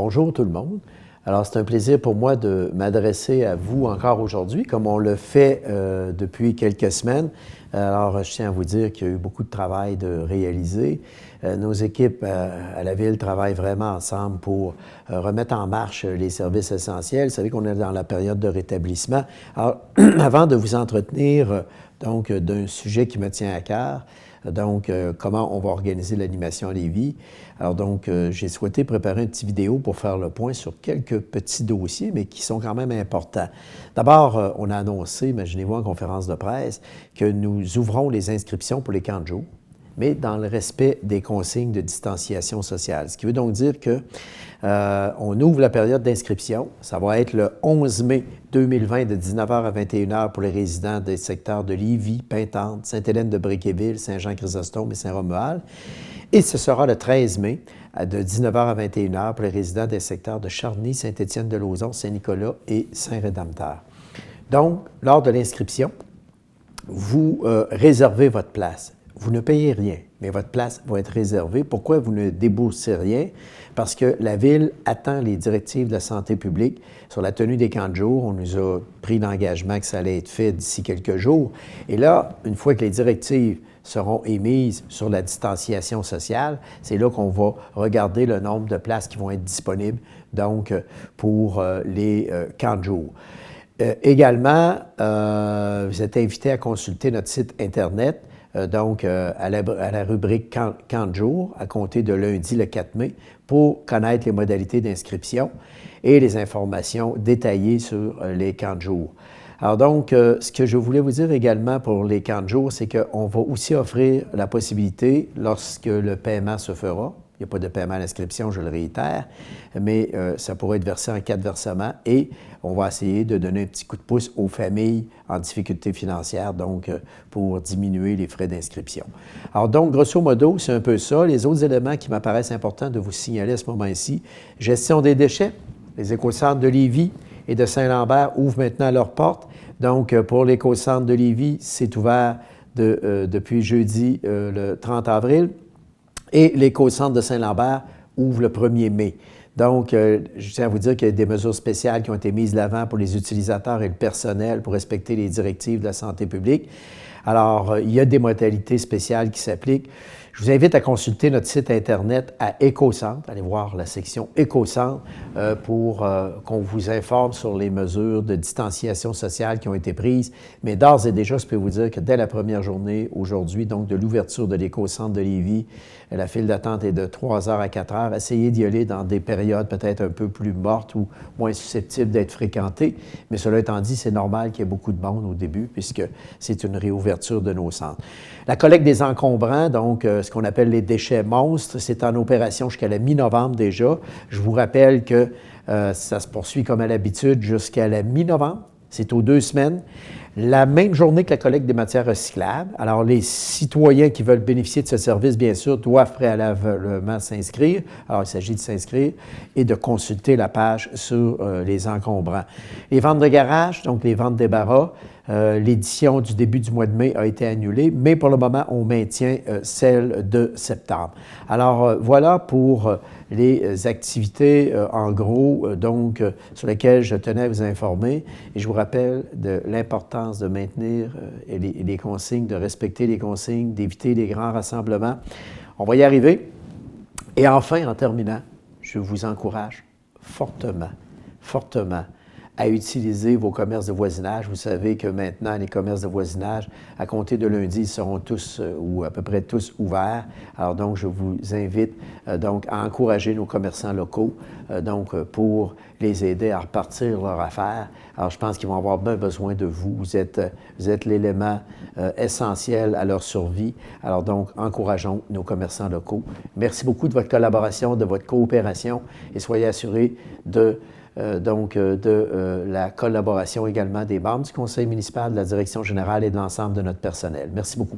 Bonjour tout le monde. Alors, c'est un plaisir pour moi de m'adresser à vous encore aujourd'hui, comme on le fait depuis quelques semaines. Alors, je tiens à vous dire qu'il y a eu beaucoup de travail de réaliser. Nos équipes à la Ville travaillent vraiment ensemble pour remettre en marche les services essentiels. Vous savez qu'on est dans la période de rétablissement. Alors, avant de vous entretenir donc d'un sujet qui me tient à cœur, donc, comment on va organiser l'animation à Lévis. Alors donc, j'ai souhaité préparer une petite vidéo pour faire le point sur quelques petits dossiers, mais qui sont quand même importants. D'abord, on a annoncé, imaginez-vous en conférence de presse, que nous ouvrons les inscriptions pour les camps de jour, mais dans le respect des consignes de distanciation sociale. Ce qui veut donc dire que on ouvre la période d'inscription. Ça va être le 11 mai 2020 de 19h à 21h pour les résidents des secteurs de Lévis, Pintante, Sainte-Hélène-de-Bréquéville, Saint-Jean-Chrysostome et Saint-Romuald. Et ce sera le 13 mai de 19h à 21h pour les résidents des secteurs de Charny, Saint-Étienne-de-Lauzon, Saint-Nicolas et Saint-Rédempteur. Donc, lors de l'inscription, vous réservez votre place. Vous ne payez rien, mais votre place va être réservée. Pourquoi vous ne déboursez rien? Parce que la Ville attend les directives de la santé publique sur la tenue des camps de jour. On nous a pris l'engagement que ça allait être fait d'ici quelques jours. Et là, une fois que les directives seront émises sur la distanciation sociale, c'est là qu'on va regarder le nombre de places qui vont être disponibles, donc, pour les camps de jour. Également, vous êtes invité à consulter notre site Internet, donc à la rubrique camp de jour, à compter de lundi le 4 mai, pour connaître les modalités d'inscription et les informations détaillées sur les camps de jour. Alors donc, ce que je voulais vous dire également pour les camps de jour, c'est qu'on va aussi offrir la possibilité, lorsque le paiement se fera, il n'y a pas de paiement à l'inscription, je le réitère, mais ça pourrait être versé en 4 versements et on va essayer de donner un petit coup de pouce aux familles en difficulté financière, donc pour diminuer les frais d'inscription. Alors donc, grosso modo, c'est un peu ça. Les autres éléments qui m'apparaissent importants de vous signaler à ce moment-ci, gestion des déchets, les écocentres de Lévis et de Saint-Lambert ouvrent maintenant leurs portes. Donc, pour l'écocentre de Lévis, c'est ouvert depuis jeudi le 30 avril. Et l'éco-centre de Saint-Lambert ouvre le 1er mai. Donc, je tiens à vous dire qu'il y a des mesures spéciales qui ont été mises de l'avant pour les utilisateurs et le personnel pour respecter les directives de la santé publique. Alors, il y a des modalités spéciales qui s'appliquent. Je vous invite à consulter notre site Internet à Écocentre. Allez voir la section Écocentre pour qu'on vous informe sur les mesures de distanciation sociale qui ont été prises. Mais d'ores et déjà, je peux vous dire que dès la première journée, aujourd'hui, donc de l'ouverture de l'Écocentre de Lévis, la file d'attente est de 3 heures à 4 heures. Essayez d'y aller dans des périodes peut-être un peu plus mortes ou moins susceptibles d'être fréquentées. Mais cela étant dit, c'est normal qu'il y ait beaucoup de monde au début puisque c'est une réouverture de nos centres. La collecte des encombrants, donc ce qu'on appelle les déchets monstres, c'est en opération jusqu'à la mi-novembre déjà. Je vous rappelle que ça se poursuit comme à l'habitude jusqu'à la mi-novembre. C'est aux 2 semaines. La même journée que la collecte des matières recyclables. Alors, les citoyens qui veulent bénéficier de ce service, bien sûr, doivent préalablement s'inscrire. Alors, il s'agit de s'inscrire et de consulter la page sur les encombrants. Les ventes de garage, donc les ventes débarras, l'édition du début du mois de mai a été annulée, mais pour le moment, on maintient celle de septembre. Alors, voilà pour les activités, en gros, donc, sur lesquelles je tenais à vous informer. Et je vous rappelle de l'importance de maintenir les consignes, de respecter les consignes, d'éviter les grands rassemblements. On va y arriver. Et enfin, en terminant, je vous encourage fortement, fortement à utiliser vos commerces de voisinage. Vous savez que maintenant, les commerces de voisinage, à compter de lundi, ils seront tous ou à peu près tous ouverts. Alors donc, je vous invite donc à encourager nos commerçants locaux donc pour les aider à repartir leur affaire. Alors, je pense qu'ils vont avoir bien besoin de vous. Vous êtes l'élément essentiel à leur survie. Alors donc, encourageons nos commerçants locaux. Merci beaucoup de votre collaboration, de votre coopération et soyez assurés de la collaboration également des membres du conseil municipal, de la direction générale et de l'ensemble de notre personnel. Merci beaucoup.